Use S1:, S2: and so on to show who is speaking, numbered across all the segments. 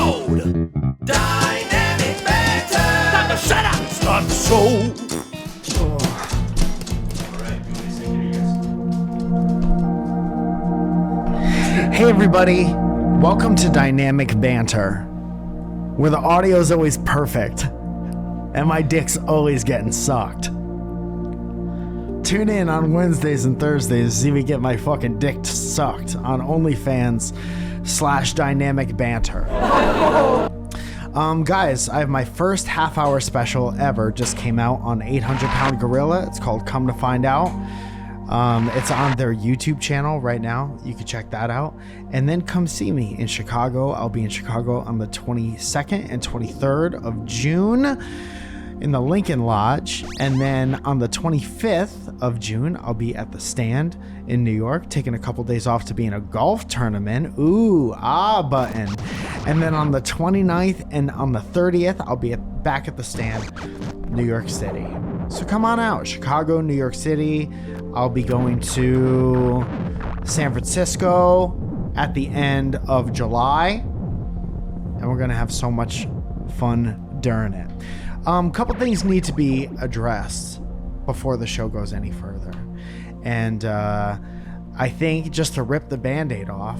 S1: mode. Dynamic Banter. Time to shut up and start the show.
S2: Hey everybody, welcome to Dynamic Banter, where the audio is always perfect and my dick's always getting sucked. Tune in on Wednesdays and Thursdays to see me get my fucking dick sucked on OnlyFans/Dynamic Banter. Guys, I have my first half-hour special ever, just came out on 800 Pound Gorilla. It's called Come to Find Out. It's on their YouTube channel right now. You can check that out. And then come see me in Chicago. I'll be in Chicago on the 22nd and 23rd of June in the Lincoln Lodge. And then on the 25th of June, I'll be at the Stand in New York, taking a couple days off to be in a golf tournament. Ooh, button. And then on the 29th and on the 30th, I'll be back at the Stand, New York City. So come on out, Chicago, New York City. I'll be going to San Francisco at the end of July, and we're gonna have so much fun during it. Couple things need to be addressed before the show goes any further, and I think just to rip the Band-Aid off,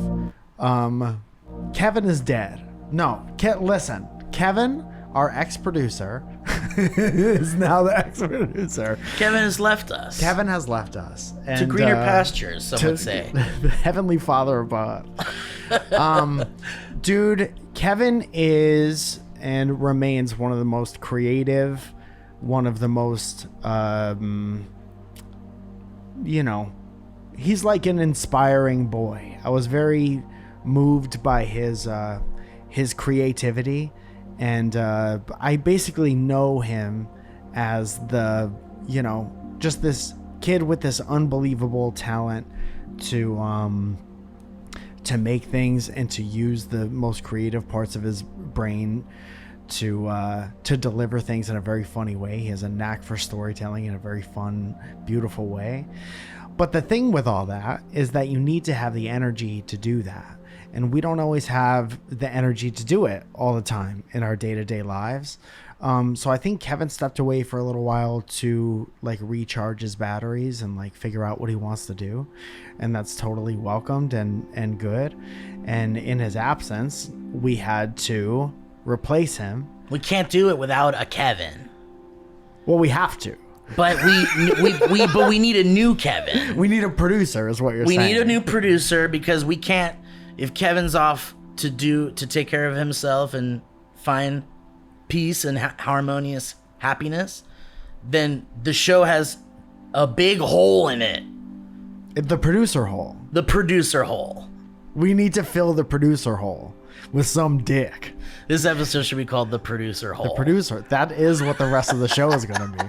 S2: Kevin is dead. No, listen, Kevin, our ex-producer, is now the ex-producer.
S3: Kevin has left us.
S2: Kevin has left us. And,
S3: to greener pastures, some would say.
S2: The Heavenly Father above. Dude, Kevin is and remains one of the most creative, one of the most, he's like an inspiring boy. I was very moved by his creativity. And I basically know him as just this kid with this unbelievable talent to make things and to use the most creative parts of his brain to deliver things in a very funny way. He has a knack for storytelling in a very fun, beautiful way. But the thing with all that is that you need to have the energy to do that. And we don't always have the energy to do it all the time in our day-to-day lives. So I think Kevin stepped away for a little while to recharge his batteries and figure out what he wants to do. And that's totally welcomed and good. And in his absence, we had to replace him.
S3: We can't do it without a Kevin.
S2: Well, we have to.
S3: But we need a new Kevin.
S2: We need a producer is what you're saying.
S3: We need a new producer because we can't. If Kevin's off to take care of himself and find peace and harmonious happiness, then the show has a big hole in it.
S2: The producer hole.
S3: The producer hole.
S2: We need to fill the producer hole with some dick.
S3: This episode should be called The Producer Hole.
S2: The producer. That is what the rest of the show is going to be.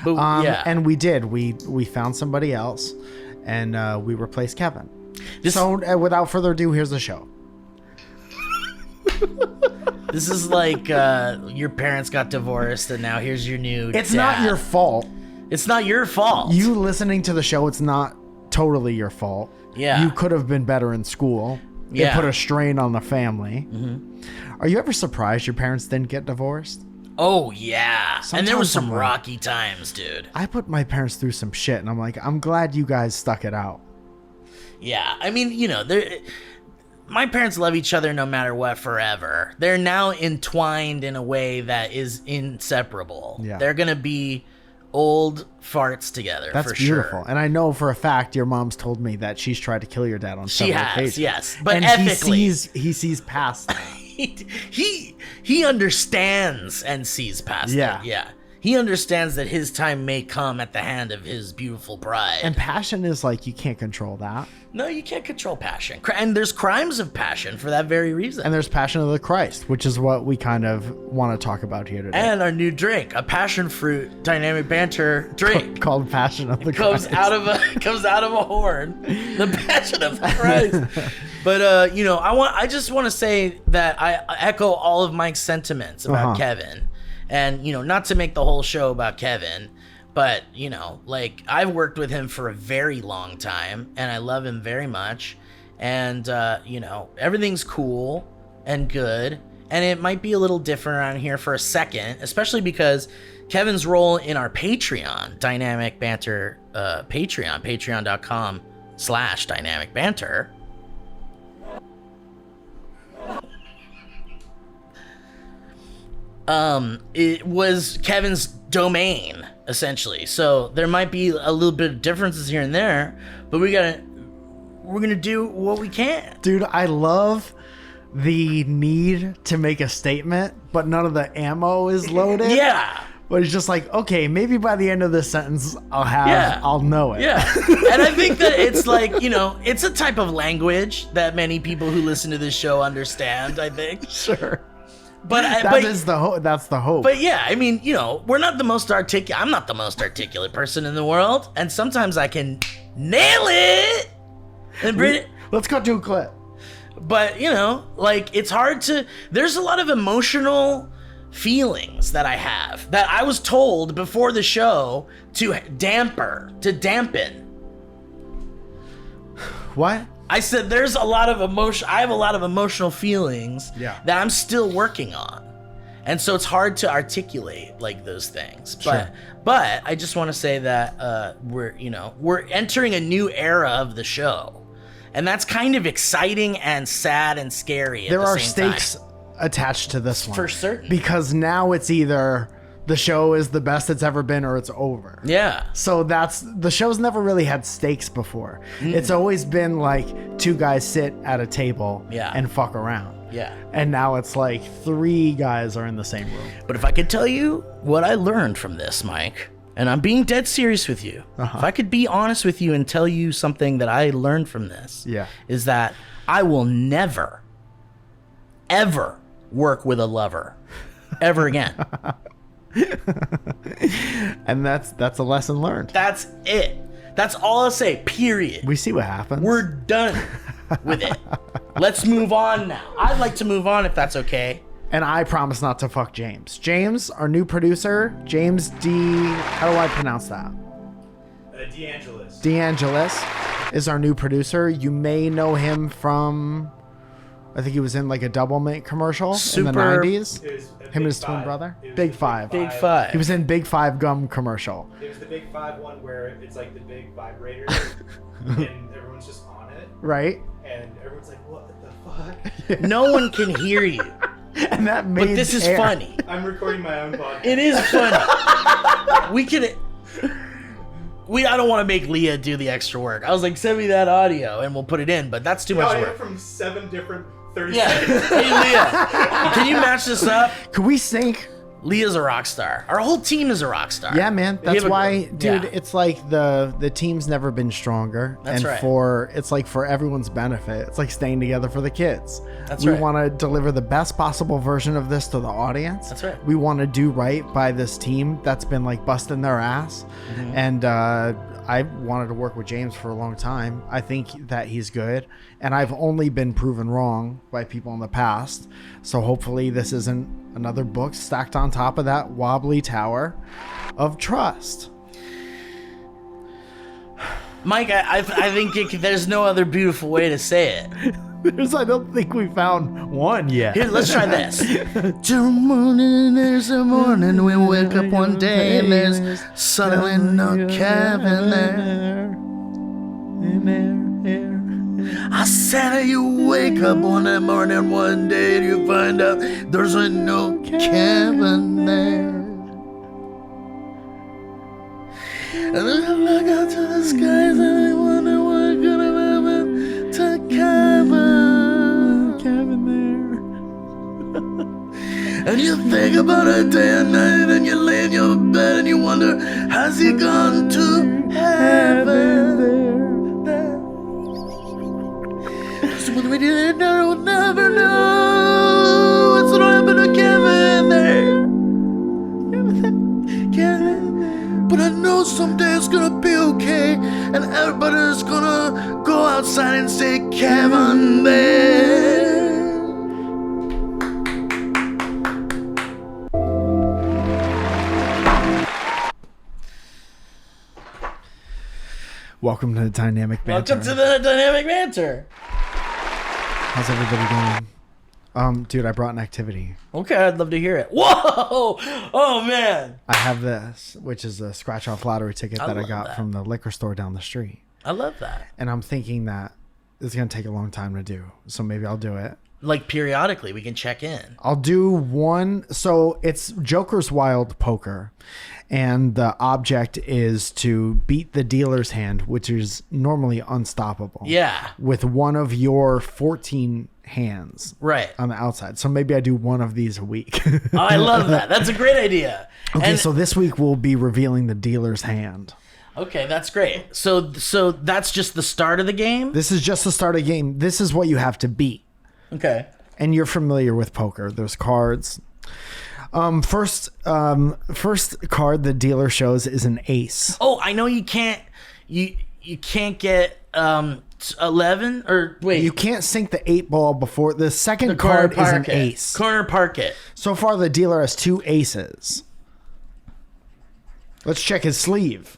S3: But, yeah.
S2: And we did. We found somebody else, and we replaced Kevin. So, without further ado, here's the show.
S3: This is like your parents got divorced, and now here's your new
S2: It's
S3: dad.
S2: not your fault.
S3: It's not your fault.
S2: You listening to the show, it's not totally your fault.
S3: Yeah.
S2: You could have been better in school.
S3: Yeah.
S2: It put a strain on the family. Mm-hmm. Are you ever surprised your parents didn't get divorced?
S3: Oh, yeah.
S2: Sometimes
S3: and there was some rocky times, dude.
S2: I put my parents through some shit, and I'm like, I'm glad you guys stuck it out.
S3: Yeah, I mean, my parents love each other no matter what forever. They're now entwined in a way that is inseparable.
S2: Yeah.
S3: They're going to be old farts together.
S2: That's
S3: for
S2: beautiful.
S3: Sure.
S2: And I know for a fact your mom's told me that she's tried to kill your dad on several occasions.
S3: Yes. But
S2: and
S3: ethically.
S2: He sees past that.
S3: he understands and sees past it. Yeah. He understands that his time may come at the hand of his beautiful bride.
S2: And passion is you can't control that.
S3: No, you can't control passion. And there's crimes of passion for that very reason.
S2: And there's Passion of the Christ, which is what we kind of want to talk about here today.
S3: And our new drink, a passion fruit dynamic banter drink.
S2: Called Passion of the Christ.
S3: Comes out of a horn. The Passion of the Christ. But, I just want to say that I echo all of Mike's sentiments about Kevin. And, not to make the whole show about Kevin, but, I've worked with him for a very long time, and I love him very much. And, everything's cool and good. and it might be a little different around here for a second, especially because Kevin's role in our Patreon, Dynamic Banter Patreon, patreon.com/Dynamic Banter. It was Kevin's domain, essentially. So there might be a little bit of differences here and there, but we're gonna do what we can.
S2: Dude, I love the need to make a statement, but none of the ammo is loaded.
S3: Yeah.
S2: But it's just like, okay, maybe by the end of this sentence, I'll know it.
S3: Yeah. And I think that it's like, you know, it's a type of language that many people who listen to this show understand, I think.
S2: Sure.
S3: But
S2: that's the hope.
S3: But yeah, I mean, you know, I'm not the most articulate person in the world, and sometimes I can nail it. And
S2: let's cut to a clip.
S3: But, you know, like, it's hard to, there's a lot of emotional feelings that I have that I was told before the show to dampen.
S2: What?
S3: I said there's a lot of emotion. I have a lot of emotional feelings that I'm still working on, and so it's hard to articulate like those things.
S2: Sure.
S3: But I just want to say that we're entering a new era of the show, and that's kind of exciting and sad and scary.
S2: There are stakes attached to this one
S3: for certain,
S2: because now it's either the show is the best it's ever been or it's over.
S3: Yeah.
S2: So the show's never really had stakes before. It's always been like two guys sit at a table and fuck around.
S3: Yeah.
S2: And now it's like three guys are in the same room.
S3: But if I could tell you what I learned from this, Mike, and I'm being dead serious with you, if I could be honest with you and tell you something that I learned from this, is that I will never, ever work with a lover ever again.
S2: And that's a lesson learned.
S3: That's it. That's all I'll say, period.
S2: We see what happens.
S3: We're done with it. Let's move on now. I'd like to move on if that's okay.
S2: And I promise not to fuck James. James, our new producer, James D. How do I pronounce that?
S4: DeAngelis.
S2: DeAngelis is our new producer. You may know him from, I think he was in like a Double Mint commercial in the 90s. Him and his twin brother. Big Five.
S3: Big Five.
S2: He was in Big Five gum commercial.
S4: It was the Big Five one where it's like the big vibrator and everyone's just on it.
S2: Right.
S4: And everyone's like, what the fuck?
S3: No one can hear you.
S2: And that made
S3: But this is funny.
S4: I'm recording my own podcast.
S3: It is funny. We could... I don't want to make Leah do the extra work. I was like, send me that audio and we'll put it in, but that's too much
S4: I
S3: work.
S4: from 7 different 30
S3: Yeah.
S4: seconds.
S3: Hey, Leah, can you match this up?
S2: Could we sync?
S3: Leah's a rock star. Our whole team is a rock star.
S2: Yeah, man. That's why, dude.
S3: Yeah.
S2: It's like the team's never been stronger.
S3: That's right.
S2: It's like for everyone's benefit. It's like staying together for the kids.
S3: That's
S2: we
S3: right.
S2: want to deliver the best possible version of this to the audience.
S3: That's right.
S2: We want to do right by this team that's been like busting their ass.
S3: Mm-hmm.
S2: And I wanted to work with James for a long time. I think that he's good, and I've only been proven wrong by people in the past. So hopefully this isn't another book stacked on top of that wobbly tower of trust.
S3: Mike, I think there's no other beautiful way to say it.
S2: I don't think we found one yet.
S3: Here, let's try this. Till morning, there's a morning. We wake up one day and there's suddenly no cabin there. I said you wake up on that morning one day and you find out there's no cabin there. And then I look out to the skies and I wonder what could have happened to cabin there. And you think about it day and night and you lay in your bed and you wonder, has he gone to heaven? So when we did it, I would never know what's gonna happen to Kevin there. Kevin. But I know someday it's gonna be okay, and everybody's gonna go outside and say Kevin there.
S2: Welcome to the Dynamic Banter.
S3: Welcome to the Dynamic Banter.
S2: How's everybody doing? Dude, I brought an activity.
S3: Okay, I'd love to hear it. Whoa! Oh man,
S2: I have this, which is a scratch-off lottery ticket that I
S3: love
S2: got
S3: that.
S2: from the liquor store down the street.
S3: I love that.
S2: And I'm thinking that it's gonna take a long time to do, so maybe I'll do it.
S3: Like periodically, we can check in.
S2: I'll do one. So it's Joker's Wild Poker, and the object is to beat the dealer's hand, which is normally unstoppable.
S3: Yeah.
S2: With one of your 14 hands.
S3: Right.
S2: On the outside. So maybe I do one of these a week.
S3: Oh, I love that. That's a great idea.
S2: Okay,
S3: And-
S2: so this week we'll be revealing the dealer's hand.
S3: Okay, that's great. So that's just the start of the game?
S2: This is just the start of the game. This is what you have to beat.
S3: Okay.
S2: And you're familiar with poker. There's cards. First card the dealer shows is an ace.
S3: Oh, I know you can't get 11 or wait.
S2: You can't sink the 8 ball before the second card is an ace.
S3: Corner park it.
S2: So far the dealer has 2 aces. Let's check his sleeve.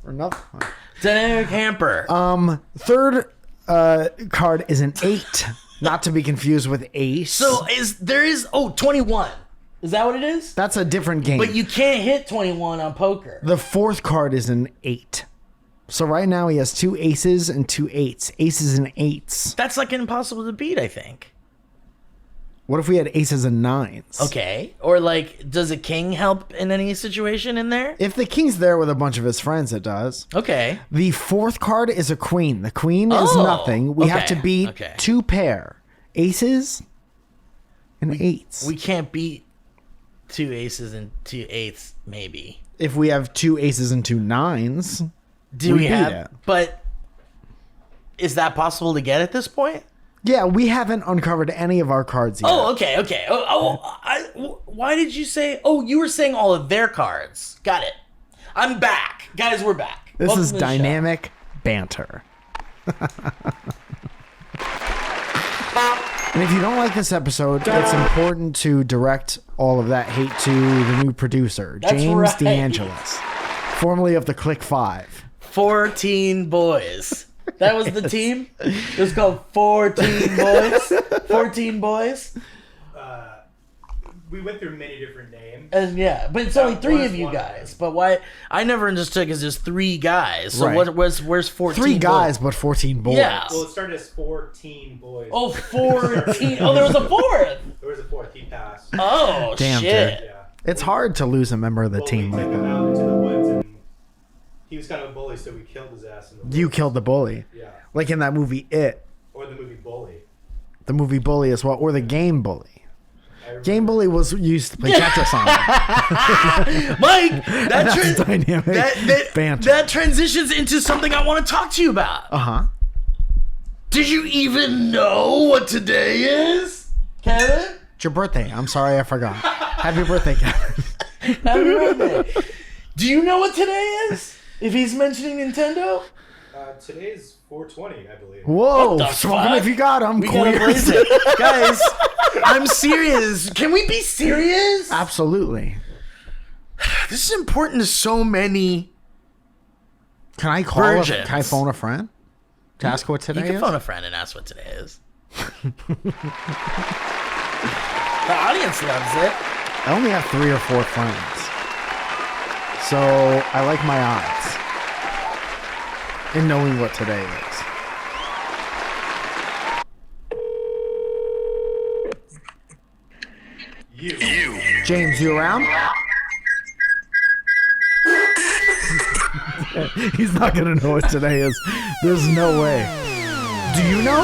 S2: Or nothing.
S3: Dynamic hamper.
S2: Third card is an 8, not to be confused with ace.
S3: So there is 21. Is that what it is?
S2: That's a different game.
S3: But you can't hit 21 on poker.
S2: The fourth card is an 8. So right now he has 2 aces and 2 8s. Aces and 8s.
S3: That's like impossible to beat, I think.
S2: What if we had aces and 9s?
S3: Okay. Or like, does a king help in any situation in there?
S2: If the king's there with a bunch of his friends, it does.
S3: Okay.
S2: The fourth card is a queen. The queen is
S3: Oh,
S2: nothing. We have to
S3: okay,
S2: beat
S3: okay.
S2: 2 pair. Aces and 8s.
S3: We can't beat 2 aces and 2 8s, maybe.
S2: If we have 2 aces and 2 9s,
S3: Do we
S2: beat
S3: have?
S2: it.
S3: But is that possible to get at this point?
S2: Yeah, we haven't uncovered any of our cards yet.
S3: Oh, okay. Why did you say? Oh, you were saying all of their cards. Got it. I'm back, guys. We're back.
S2: This
S3: Welcome
S2: is
S3: to the show.
S2: dynamic banter. And if you don't like this episode, it's important to direct all of that hate to the new producer,
S3: That's
S2: James
S3: right.
S2: DeAngelis, formerly of the Click 5.
S3: 14 boys. That was the team. It was called 14 boys. 14 boys.
S4: We went through many different names.
S3: And yeah, but it's only 3
S4: was
S3: of you
S4: one of
S3: guys.
S4: them.
S3: But why? I never understood because there's 3 guys. So
S2: Right.
S3: where's 14?
S2: 3 guys,
S3: boys?
S2: but 14 boys.
S3: Yeah.
S4: Well, it started as 14 boys.
S3: Oh, 14. Oh, there was a 4th.
S4: There was a 4th. He passed.
S3: Oh,
S2: Damn,
S3: shit.
S2: dude.
S4: Yeah.
S2: It's hard to lose a member of the
S4: Well,
S2: team
S4: we
S2: like
S4: took him
S2: that.
S4: out into the woods, and he was kind of a bully, so we killed his ass in the woods.
S2: You killed the bully.
S4: Yeah.
S2: Like in that movie, It.
S4: Or the movie Bully.
S2: The movie Bully as well, or the game Bully.
S4: I remember.
S2: Game Bully was used to play Tetris on it.
S3: Mike,
S2: That's dynamic banter.
S3: that transitions into something I want to talk to you about.
S2: Uh-huh.
S3: Did you even know what today is, Kevin?
S2: It's your birthday. I'm sorry I forgot. Happy birthday, Kevin.
S3: Happy birthday. Do you know what today is? If he's mentioning Nintendo?
S4: Today is 420, I believe.
S2: Whoa.
S3: What the
S2: Smoke him
S3: fuck?
S2: if you got him.
S3: We gotta
S2: Queer.
S3: blaze it. Guys, I'm serious. Can we be serious?
S2: Absolutely.
S3: This is important to so many.
S2: Can I call
S3: Virgins.
S2: Can I phone a friend? To ask what today
S3: You can
S2: is?
S3: phone a friend and ask what today is. The audience loves it.
S2: I only have 3 or 4 friends. So I like my odds in knowing what today is.
S4: You.
S2: James, you around? He's not gonna know what today is. There's no way. Do you know?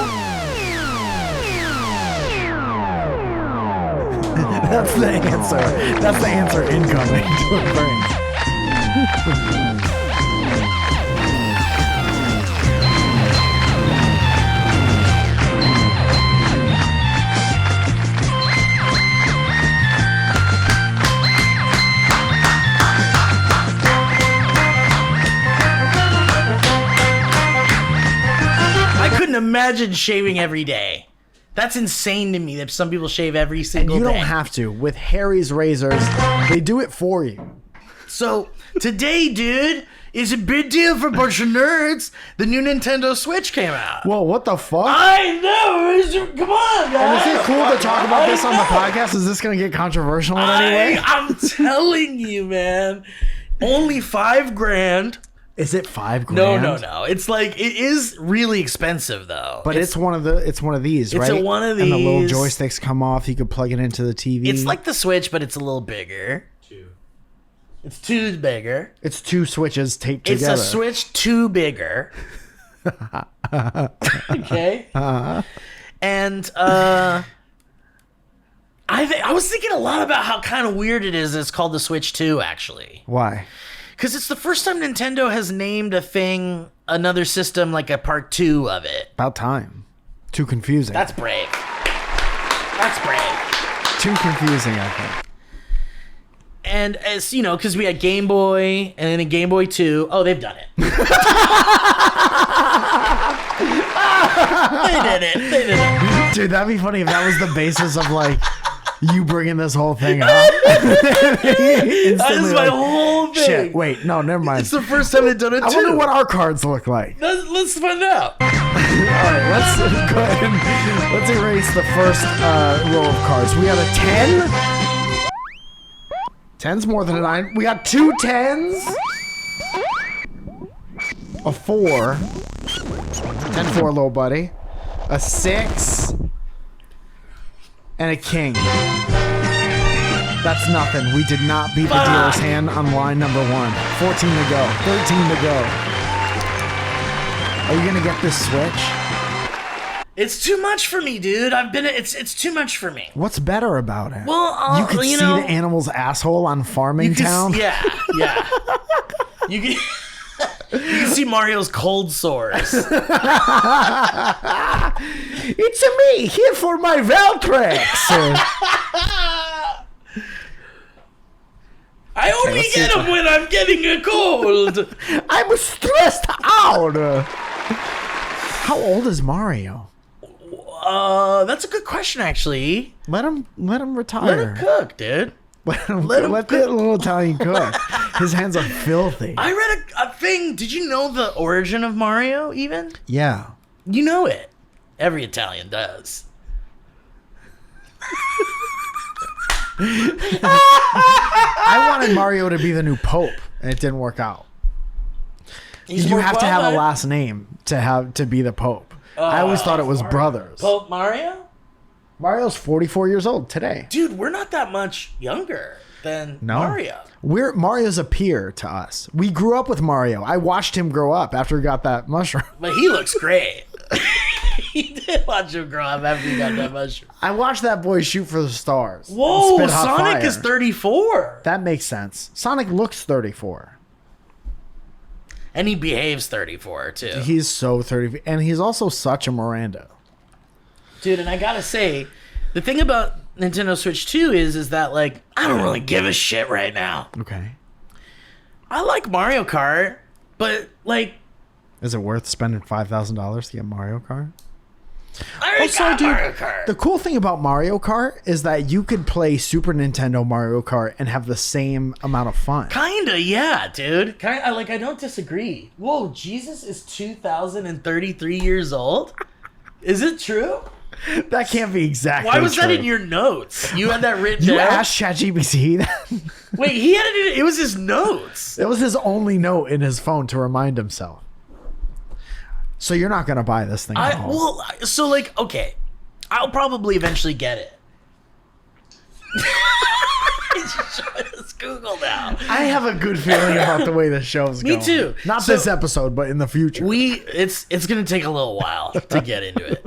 S2: That's the answer. That's the answer incoming to a friend.
S3: I couldn't imagine shaving every day. That's insane to me that some people shave every single
S2: You
S3: day.
S2: don't have to. With Harry's razors, they do it for you.
S3: So today, dude, It's a big deal for a bunch of nerds. The new Nintendo Switch came out.
S2: Whoa, what the fuck?
S3: I know. Come on, guys.
S2: And is it cool to talk about this on the podcast? Is this going to get controversial in any way?
S3: I'm telling you, man. Only $5,000.
S2: Is it $5,000?
S3: No. It's like, it is really expensive though.
S2: But it's one of these, right?
S3: It's one of these.
S2: And the little joysticks come off. You could plug it into the TV.
S3: It's like the Switch, but it's a little bigger. It's two bigger.
S2: It's two switches taped together.
S3: It's a Switch 2 bigger. Okay. And I was thinking a lot about how kind of weird it is. It's called the Switch 2, actually.
S2: Why?
S3: Because it's the first time Nintendo has named a thing, another system, like a part 2 of it.
S2: About time. Too confusing.
S3: That's brave.
S2: Too confusing, I think.
S3: And as you know, because we had Game Boy and then a Game Boy 2. Oh, they've done it. They did it.
S2: Dude, that'd be funny if that was the basis of like you bringing this whole thing up. That
S3: is my whole thing.
S2: Shit, wait, no, never mind.
S3: It's the first time they've done it too.
S2: I wonder what our cards look like.
S3: Let's find out.
S2: All right, let's go ahead and let's erase the first row of cards. We got a 10. 10's more than a 9. We got 2 10s. A 4. 10-4, little buddy. A 6. And a king. That's nothing. We did not beat the dealer's hand on line number 1. 14 to go. 13 to go. Are you gonna get this Switch?
S3: It's too much for me, dude. It's too much for me.
S2: What's better about it?
S3: Well,
S2: you could see the animal's asshole on Farming Town.
S3: Yeah. You can see Mario's cold sores.
S2: It's me here for my Valtrex.
S3: I only get them when I'm getting a cold.
S2: I'm stressed out. How old is Mario?
S3: That's a good question, actually.
S2: Let him retire.
S3: Let him cook, dude.
S2: Let the little Italian cook. His hands are filthy.
S3: I read a thing. Did you know the origin of Mario, even?
S2: Yeah.
S3: You know it. Every Italian does.
S2: I wanted Mario to be the new Pope, and it didn't work out. You have to have a last name to be the Pope. I always thought it was brothers.
S3: Pope Mario?
S2: Mario's 44 years old today.
S3: Dude, we're not that much younger than Mario.
S2: Mario's a peer to us. We grew up with Mario. I watched him grow up after he got that mushroom.
S3: But he looks great. He did watch him grow up after he got that mushroom.
S2: I watched that boy shoot for the stars.
S3: Whoa, Sonic is 34.
S2: That makes sense. Sonic looks 34.
S3: And he behaves 34, too.
S2: He's so 30. And he's also such a Miranda.
S3: Dude, and I gotta say, the thing about Nintendo Switch 2 is that, like, I don't really give a shit right now.
S2: Okay.
S3: I like Mario Kart, but, like...
S2: Is it worth spending $5,000 to get Mario Kart?
S3: I already got Mario Kart.
S2: The cool thing about Mario Kart is that you could play Super Nintendo Mario Kart and have the same amount of fun.
S3: Kinda, yeah, dude. I don't disagree. Whoa, Jesus is 2,033 years old? Is it true?
S2: That can't be exactly
S3: Why was
S2: true.
S3: that in your notes? You had that written down?
S2: You asked ChatGPT that?
S3: Wait, he had it in... It was his notes.
S2: It was his only note in his phone to remind himself. So you're not going to buy this thing at all.
S3: Well, so, like, okay. I'll probably eventually get it. It's Google now.
S2: I have a good feeling about the way the show's going.
S3: Me too.
S2: Not this episode, but in the future.
S3: It's going to take a little while to get into it.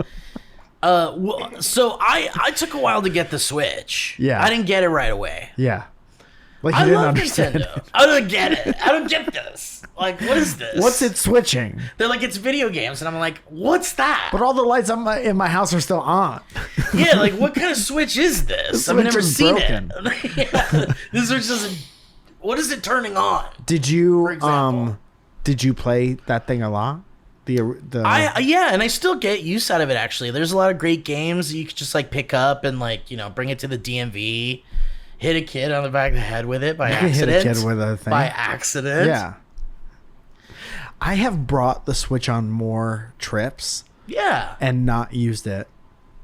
S3: So I took a while to get the Switch.
S2: Yeah.
S3: I didn't get it right away.
S2: Yeah. Like you
S3: I
S2: didn't
S3: love
S2: understand
S3: Nintendo.
S2: it.
S3: I don't get it. I don't get this. Like, what is this?
S2: What's it switching?
S3: They're like, it's video games. And I'm like, what's that?
S2: But all the lights in my house are still on.
S3: Yeah, like, what kind of Switch is this? I've
S2: Switch
S3: never
S2: is
S3: seen
S2: broken.
S3: it. Yeah. This Switch doesn't... What is it turning on?
S2: Did you play that thing a lot?
S3: Yeah, and I still get use out of it, actually. There's a lot of great games that you could just, like, pick up and, like, you know, bring it to the DMV, hit a kid on the back of the head with it by accident.
S2: Hit a kid with a thing.
S3: By accident.
S2: Yeah. I have brought the Switch on more trips
S3: Yeah.
S2: and not used it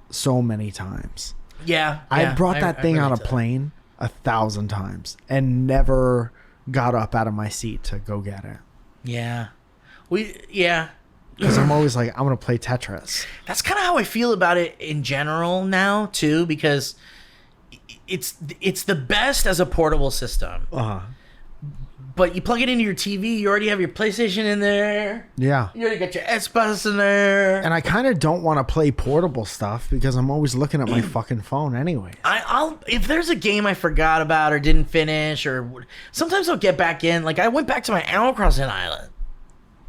S2: so many times.
S3: Yeah.
S2: I brought that thing on a
S3: relate to that.
S2: plane 1,000 times and never got up out of my seat to go get it.
S3: Yeah. Yeah.
S2: Because I'm always like, I'm going to play Tetris.
S3: That's kind of how I feel about it in general now, too, because it's the best as a portable system. But you plug it into your TV, you already have your PlayStation in there.
S2: Yeah.
S3: You already got your Xbox in there.
S2: And I kind of don't want to play portable stuff because I'm always looking at my fucking phone anyway.
S3: I'll if there's a game I forgot about or didn't finish, or sometimes I'll get back in. Like I went back to my Animal Crossing island.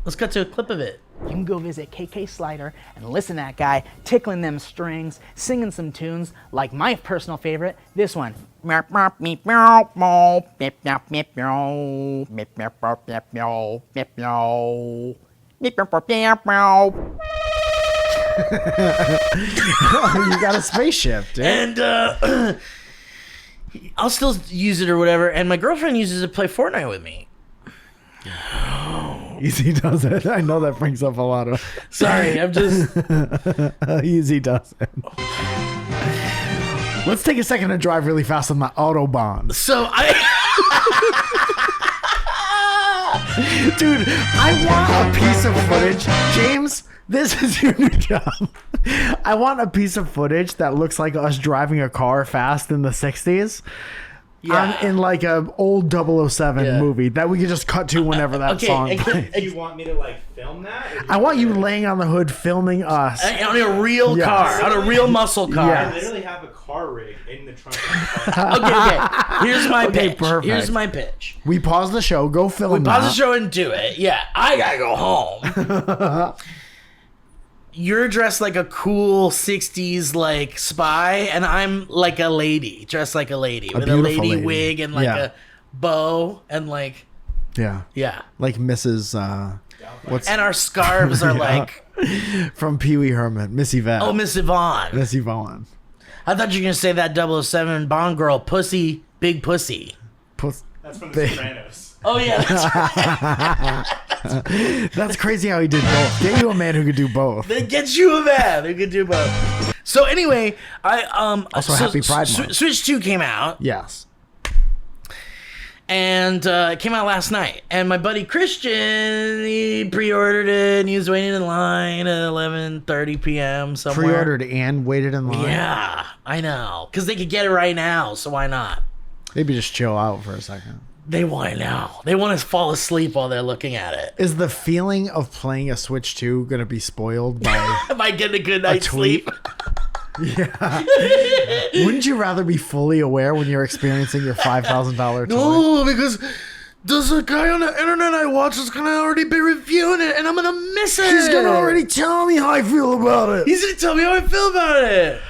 S3: Let's cut to a clip of it.
S5: You can go visit KK Slider and listen to that guy tickling them strings, singing some tunes like my personal favorite, this one.
S2: You got a spaceship, dude.
S3: And I'll still use it or whatever. And my girlfriend uses it to play Fortnite with me.
S2: Easy does it. I know that brings up a lot of...
S3: Sorry, I'm just...
S2: Easy does it. Let's take a second to drive really fast on the Autobahn.
S3: So
S2: Dude, I want a piece of footage. James, this is your new job. I want a piece of footage that looks like us driving a car fast in the 60s.
S3: Yeah.
S2: In like a old 007 movie that we could just cut to whenever that song plays.
S4: Do you want me to like film that? Or do
S2: I want you laying on the hood filming us.
S3: on a real
S2: Yes.
S3: car, on a real muscle car.
S2: Yeah.
S4: I literally have a car rig in the trunk of the car.
S3: Okay. Here's my
S2: Okay,
S3: pitch.
S2: perfect.
S3: Here's my pitch.
S2: We pause the show, go film
S3: We pause the
S2: that.
S3: show and do it. Yeah, I gotta go home. You're dressed like a cool 60s like spy, and I'm like a lady, dressed like a lady with a
S2: beautiful
S3: lady
S2: lady.
S3: wig and like
S2: Yeah.
S3: a bow and like
S2: Yeah. Like Mrs. What's
S3: and our scarves are like
S2: from Pee Wee Herman, Miss Yvette.
S3: oh, Miss Yvonne.
S2: Miss Yvonne.
S3: I thought you were gonna say that 007 Bond girl, pussy, big pussy.
S4: That's from The Sopranos.
S3: Oh yeah, that's right.
S2: That's crazy how he did both. Get you a man who could do both.
S3: They get you a man. They could do both. So anyway, I
S2: Also, happy Pride Month.
S3: Switch 2 came out.
S2: Yes.
S3: And it came out last night. And my buddy Christian, he pre-ordered it, and he was waiting in line at 11:30 p.m. somewhere.
S2: Pre-ordered and waited in line.
S3: Yeah, I know. Because they could get it right now, so why not?
S2: Maybe just chill out for a second.
S3: They want it now. They want to fall asleep while they're looking at it.
S2: Is the feeling of playing a Switch 2 going to be spoiled by
S3: Am I getting a good night's
S2: tweet?
S3: sleep?
S2: Yeah. Wouldn't you rather be fully aware when you're experiencing your $5,000 toy?
S3: No, because there's a guy on the internet I watch that's going to already be reviewing it, and I'm going to miss it.
S2: He's going to already tell me how I feel about it.
S3: He's gonna tell me how I feel about it.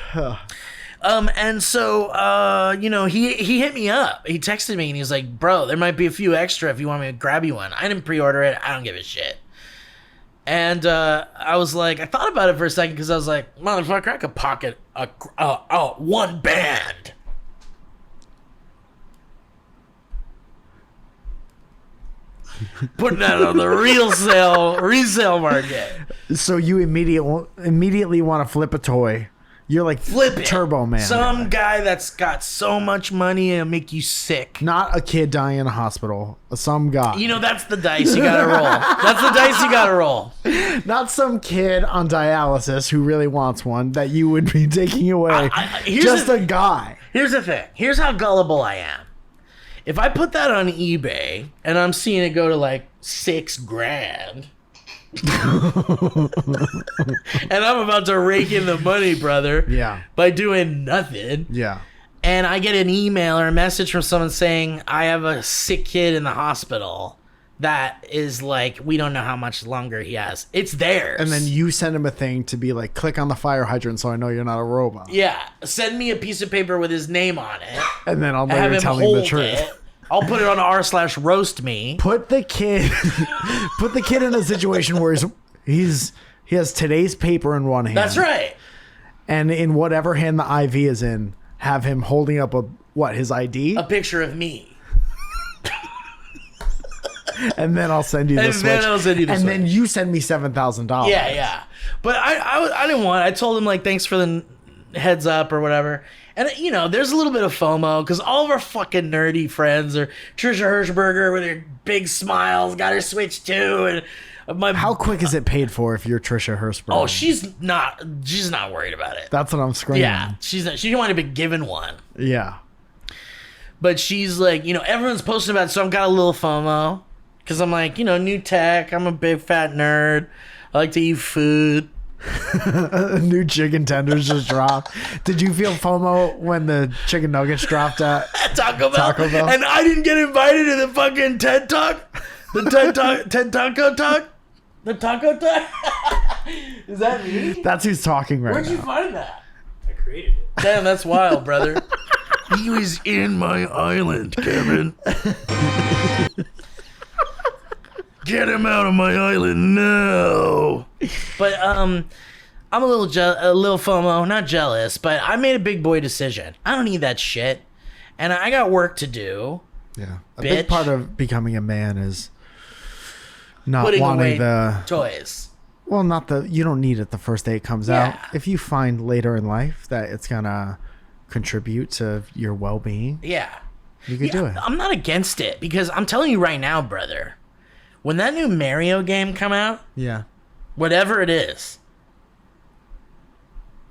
S3: And so, you know, he hit me up. He texted me and he was like, "Bro, there might be a few extra if you want me to grab you one." I didn't pre-order it. I don't give a shit. And I was like, I thought about it for a second because I was like, motherfucker, I could pocket one band. Putting that on the resale market.
S2: So you immediately want to flip a toy. You're like
S3: Flip it.
S2: Turbo Man.
S3: Some guy that's got so much money it'll make you sick.
S2: Not a kid dying in a hospital. Some guy.
S3: You know, that's the dice you gotta roll. That's the dice you gotta roll.
S2: Not some kid on dialysis who really wants one that you would be taking away.
S3: Here's
S2: Just
S3: the-
S2: a guy.
S3: Here's the thing. Here's how gullible I am. If I put that on eBay and I'm seeing it go to like $6,000, and I'm about to rake in the money, brother.
S2: Yeah.
S3: By doing nothing.
S2: Yeah.
S3: And I get an email or a message from someone saying, I have a sick kid in the hospital that is like, we don't know how much longer he has. It's theirs.
S2: And then you send him a thing to be like, click on the fire hydrant so I know you're not a robot.
S3: Yeah. Send me a piece of paper with his name on it.
S2: And then I'll know
S3: Have
S2: you're
S3: him
S2: telling
S3: hold
S2: the truth.
S3: it. I'll put it on r/roast me.
S2: Put the kid in a situation where he has today's paper in one hand.
S3: That's right.
S2: And in whatever hand the IV is in, have him holding up his ID?
S3: A picture of me.
S2: And then I'll send you the Switch.
S3: then I'll send you the
S2: and
S3: Switch.
S2: then you send me $7,000.
S3: Yeah. But I didn't want. I told him like, thanks for the heads up or whatever. And you know, there's a little bit of FOMO because all of our fucking nerdy friends are Trisha Hirschberger with her big smiles, got her Switch too, and
S2: How quick is it paid for if you're Trisha Hirschberger?
S3: Oh, she's not worried about it.
S2: That's what I'm screaming.
S3: Yeah, she's not. She didn't want to be given one.
S2: Yeah.
S3: But she's like, you know, everyone's posting about it, so I've got a little FOMO because I'm like, you know, new tech. I'm a big fat nerd. I like to eat food.
S2: New chicken tenders just dropped. Did you feel FOMO when the chicken nuggets dropped at
S3: Taco Bell? And I didn't get invited to the fucking TED Talk? The TED Taco Talk? The Taco Talk? Is that me?
S2: That's who's talking right
S3: Where'd
S2: now.
S3: you find that?
S4: I created it.
S3: Damn, that's wild, brother. He was in my island, Kevin. Get him out of my island now. But I'm a little FOMO, not jealous, but I made a big boy decision. I don't need that shit, and I got work to do.
S2: Yeah. A
S3: Bitch.
S2: big part of becoming a man is not
S3: Putting away
S2: wanting the
S3: toys.
S2: well, not the you don't need it the first day it comes
S3: Yeah.
S2: out. If you find later in life that it's gonna contribute to your well-being,
S3: Yeah.
S2: you could do it.
S3: I'm not against it because I'm telling you right now, brother, when that new Mario game come out,
S2: Yeah.
S3: whatever it is,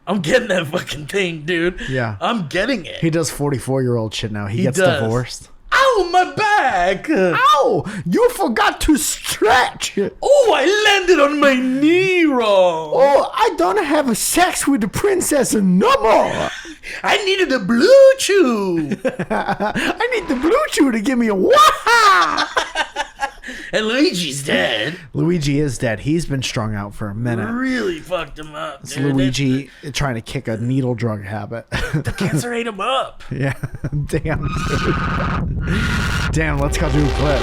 S3: I'm getting that fucking thing, dude.
S2: Yeah.
S3: I'm getting it.
S2: He does 44-year-old shit now. He gets
S3: does.
S2: divorced.
S3: Ow, my back!
S2: Ow! You forgot to stretch.
S3: Oh, I landed on my knee wrong.
S2: Oh, I don't have sex with the princess no more.
S3: I needed a blue chew.
S2: I need the blue chew to give me a wah.
S3: And Luigi's dead.
S2: Luigi is dead. He's been strung out for a minute.
S3: Really fucked him up,
S2: It's
S3: dude.
S2: Luigi trying to kick a needle drug habit.
S3: The cancer ate him up.
S2: Yeah. Damn. Dude. Damn, let's go do a clip.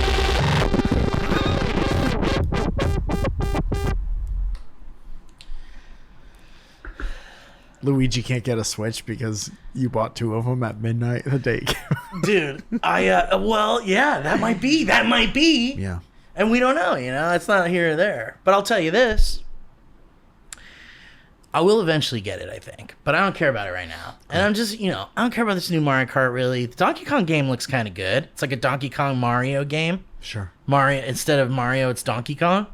S2: Luigi can't get a Switch because you bought 2 of them at midnight the day it came out.
S3: Dude, well, yeah, that might be.
S2: Yeah.
S3: And we don't know, you know, it's not here or there. But I'll tell you this. I will eventually get it, I think. But I don't care about it right now. And I'm just, you know, I don't care about this new Mario Kart, really. The Donkey Kong game looks kind of good. It's like a Donkey Kong Mario game.
S2: Sure.
S3: Mario, instead of Mario, it's Donkey Kong.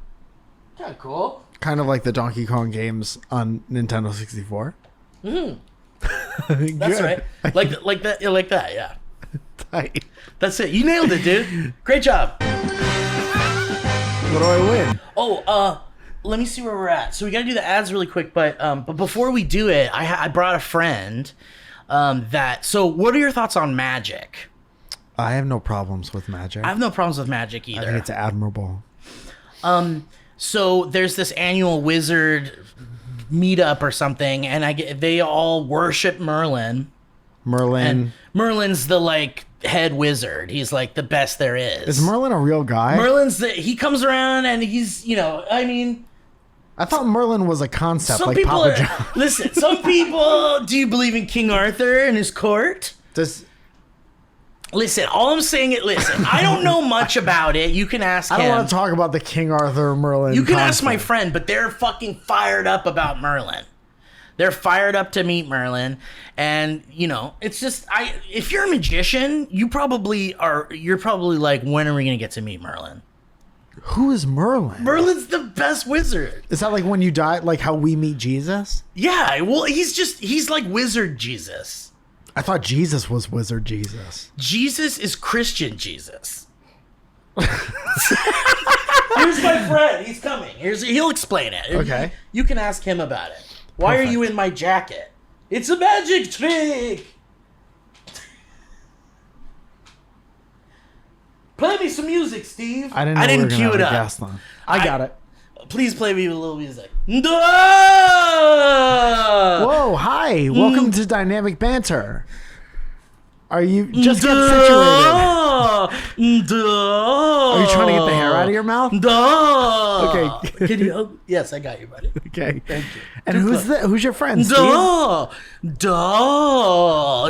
S3: Kind of cool.
S2: Kind of like the Donkey Kong games on Nintendo 64.
S3: That's right. Like that, yeah.
S2: Tight.
S3: That's it. You nailed it, dude. Great job.
S2: What do I win?
S3: Oh, let me see where we're at. So we got to do the ads really quick, but before we do it, I brought a friend. So what are your thoughts on magic?
S2: I have no problems with magic.
S3: I have no problems with magic
S2: I
S3: either.
S2: think it's admirable.
S3: So there's this annual wizard meetup or something, and they all worship Merlin.
S2: Merlin.
S3: And Merlin's the like head wizard. He's like the best there is.
S2: Is Merlin a real guy?
S3: He comes around and he's, you know, I mean,
S2: I thought Merlin was a concept
S3: some
S2: like
S3: people
S2: Papa
S3: are,
S2: John.
S3: listen, some people, do you believe in King Arthur and his court? Listen, all I'm saying I don't know much about it. You can ask him.
S2: I don't want to talk about the King Arthur Merlin.
S3: You can ask
S2: concept.
S3: my friend, but they're fucking fired up about Merlin. They're fired up to meet Merlin, and you know, it's just if you're a magician, you're probably like, when are we gonna get to meet Merlin?
S2: Who is Merlin?
S3: Merlin's the best wizard.
S2: Is that like when you die, like how we meet Jesus?
S3: Yeah, well, he's like wizard Jesus.
S2: I thought Jesus was wizard Jesus.
S3: Jesus is Christian Jesus. Here's my friend. He's coming. He'll explain it.
S2: Okay.
S3: You can ask him about it. Why
S2: Perfect.
S3: are you in my jacket? It's a magic trick. Play me some music, Steve.
S2: I didn't
S3: cue it up.
S2: Guest on. I got it.
S3: Please play me a little music.
S2: Whoa, hi. Welcome to Dynamic Banter. Are you just get situated? Are you trying to get the hair out of your mouth? Okay.
S3: Can you help? Yes, I got you, buddy.
S2: Okay.
S3: Thank you.
S2: And who's your friend, Steve?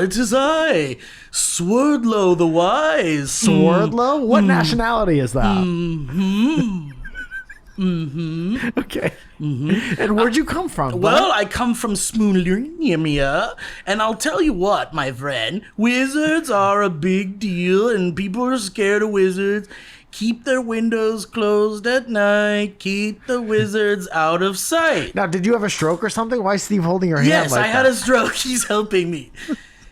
S3: It is I, Swordlo The Wise.
S2: Swordlo? What nationality is that? Okay. And where'd you come from?
S3: Well, I come from Smoolemia, and I'll tell you what, my friend, wizards are a big deal, and people are scared of wizards. Keep their windows closed at night. Keep the wizards out of sight.
S2: Now, did you have a stroke or something? Why is Steve holding your hand
S3: Yes,
S2: like
S3: I had a stroke. He's helping me.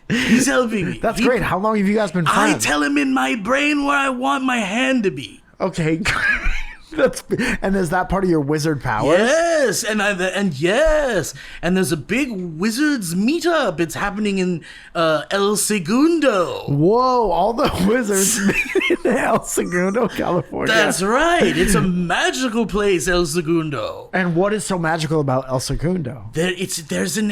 S3: He's helping me.
S2: That's great. How long have you guys been friends?
S3: I tell him in my brain where I want my hand to be.
S2: Okay. And is that part of your wizard powers?
S3: Yes, and yes, and there's a big wizards meetup. It's happening in El Segundo.
S2: Whoa! All the wizards in El Segundo, California.
S3: That's right. It's a magical place, El Segundo.
S2: And what is so magical about El Segundo?
S3: There's a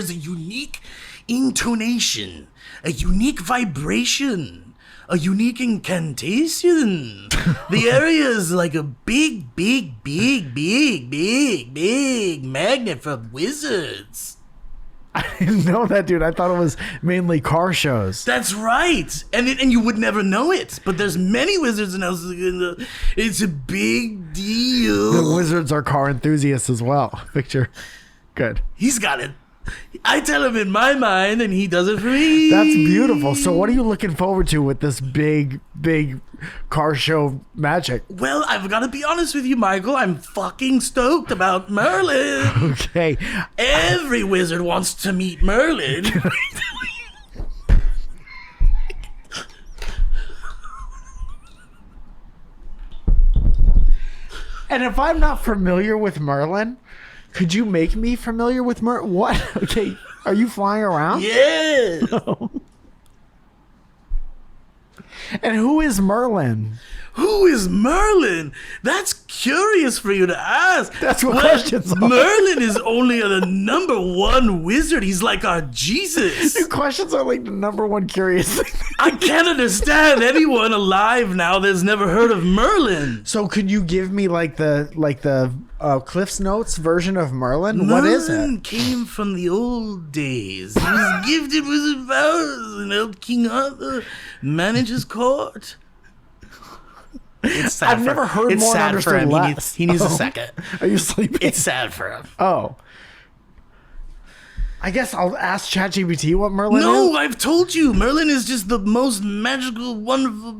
S3: unique intonation, a unique vibration. A unique incantation. The area is like a big magnet for wizards.
S2: I didn't know that, dude. I thought it was mainly car shows.
S3: That's right. And you would never know it. But there's many wizards in El Segundo. It's a big deal.
S2: The wizards are car enthusiasts as well. Picture. Good.
S3: He's got it. I tell him in my mind, and he does it for me.
S2: That's beautiful. So what are you looking forward to with this big car show magic?
S3: Well, I've got to be honest with you, Michael. I'm fucking stoked about Merlin.
S2: Okay.
S3: Every wizard wants to meet Merlin.
S2: And if I'm not familiar with Merlin, could you make me familiar with What? Okay. Are you flying around?
S3: Yes.
S2: No. And who is Merlin?
S3: Who is Merlin? That's curious for you to ask.
S2: That's what questions are.
S3: Merlin is only the number one wizard. He's like our Jesus.
S2: Your questions are like the number one curious thing.
S3: I can't understand anyone alive now that's never heard of Merlin.
S2: So could you give me like the Cliff's Notes version of Merlin? What is it?
S3: Merlin came from the old days. He was gifted wizard powers and helped King Arthur manage his court. It's sad
S2: I've never heard more and understood less.
S3: He needs a second.
S2: Are you sleeping?
S3: It's sad for him.
S2: Oh. I guess I'll ask ChatGPT what Merlin is.
S3: No, I've told you. Merlin is just the most magical, wonderful,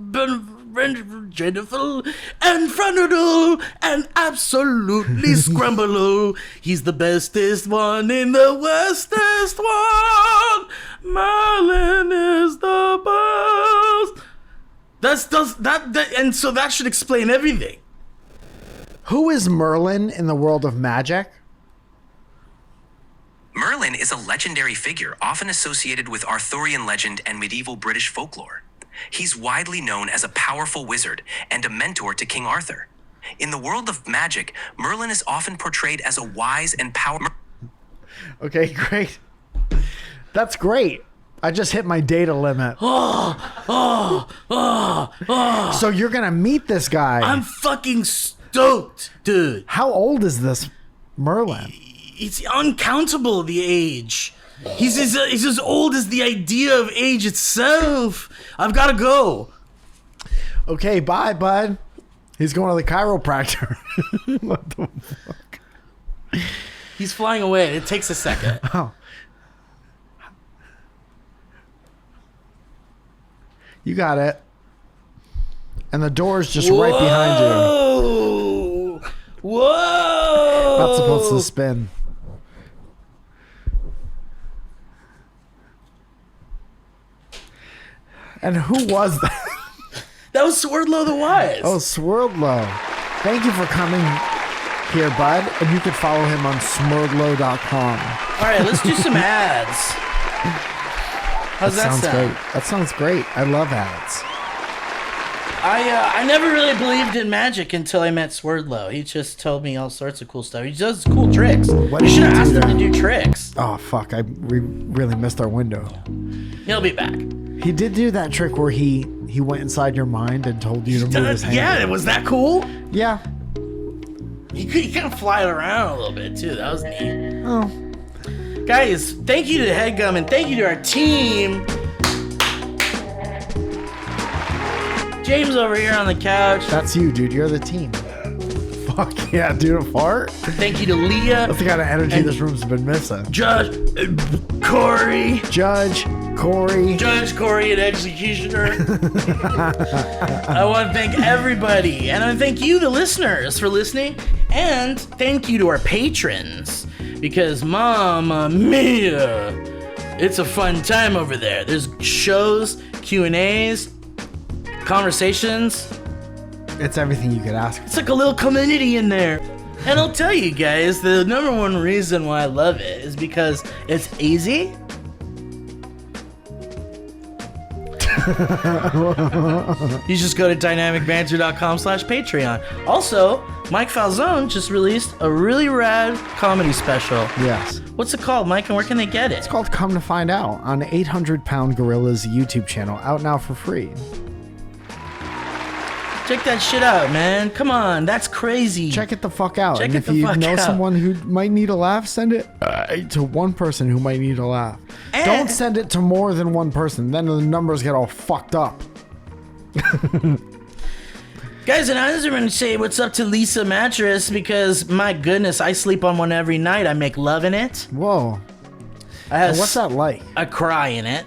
S3: dreadful, and frontal, and absolutely scramble. He's the bestest one in the westest one. Merlin is the best. And so that should explain everything.
S2: Who is Merlin in the world of magic?
S6: Merlin is a legendary figure often associated with Arthurian legend and medieval British folklore. He's widely known as a powerful wizard and a mentor to King Arthur. In the world of magic, Merlin is often portrayed as a wise and powerful...
S2: Okay, great. That's great. I just hit my data limit. So you're going to meet this guy.
S3: I'm fucking stoked, dude.
S2: How old is this Merlin?
S3: It's uncountable, the age. He's as old as the idea of age itself. I've got to go.
S2: Okay, bye, bud. He's going to the chiropractor. What the fuck?
S3: He's flying away. It takes a second.
S2: Oh. You got it. And the door's just right behind you.
S3: Whoa!
S2: Not supposed to spin. And who was that?
S3: That was Swordlo The Wise.
S2: Oh, Swordlo. Thank you for coming here, bud. And you can follow him on swordlo.com.
S3: All right, let's do some ads. How's that sound?
S2: Great. That sounds great. I love ads.
S3: I never really believed in magic until I met Swordlo. He just told me all sorts of cool stuff. He does cool tricks.
S2: What
S3: You
S2: did
S3: should have
S2: he
S3: asked
S2: do
S3: him to
S2: there?
S3: do tricks.
S2: Oh, fuck. We really missed our window.
S3: He'll be back.
S2: He did do that trick where he went inside your mind and told you to move his hand.
S3: Yeah, was that cool?
S2: Yeah.
S3: He kind of fly it around a little bit too. That was neat.
S2: Oh.
S3: Guys, thank you to Headgum and thank you to our team. James over here on the couch.
S2: That's you, dude. You're the team. Fuck yeah, dude. A fart?
S3: Thank you to Leah.
S2: That's the kind of energy this room's been missing.
S3: Judge Corey.
S2: Judge Corey
S3: and Executioner. I want to thank everybody. And I thank you, the listeners, for listening. And thank you to our patrons. Because, mamma mia, it's a fun time over there. There's shows, Q&As, conversations.
S2: It's everything you could ask.
S3: It's like a little community in there. And I'll tell you guys, the number one reason why I love it is because it's easy. You just go to dynamicbanter.com/Patreon. Also, Mike Falzone just released a really rad comedy special.
S2: Yes.
S3: What's it called, Mike, and where can they get it?
S2: It's called Come to Find Out on 800 Pound Gorilla's YouTube channel, out now for free.
S3: Check that shit out, man. Come on, that's crazy.
S2: Check it the fuck out.
S3: Check
S2: and
S3: it
S2: if
S3: the
S2: you
S3: fuck
S2: know
S3: out.
S2: someone who might need a laugh, send it to one person who might need a laugh.
S3: And-
S2: Don't send it to more than one person. Then the numbers get all fucked up.
S3: Guys, and I just want to say what's up to Lisa Mattress because, my goodness, I sleep on one every night. I make love in it.
S2: Whoa.
S3: I have
S2: What's that like?
S3: I cry in it.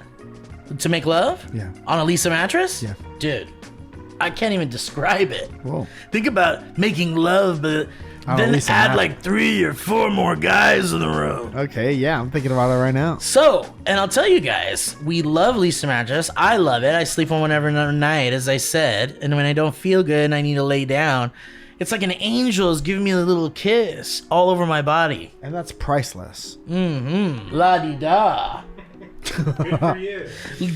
S3: To make love?
S2: Yeah.
S3: On a Lisa mattress?
S2: Yeah.
S3: Dude, I can't even describe it.
S2: Whoa.
S3: Think about making love, but
S2: On a
S3: then
S2: Lisa
S3: add
S2: mattress.
S3: like 3 or 4 more guys in the room.
S2: Okay, yeah, I'm thinking about it right now.
S3: So, and I'll tell you guys, we love Lisa Mattress. I love it. I sleep on one every night, as I said. And when I don't feel good and I need to lay down, it's like an angel is giving me a little kiss all over my body.
S2: And that's priceless.
S3: La-di-da.
S4: Good for you.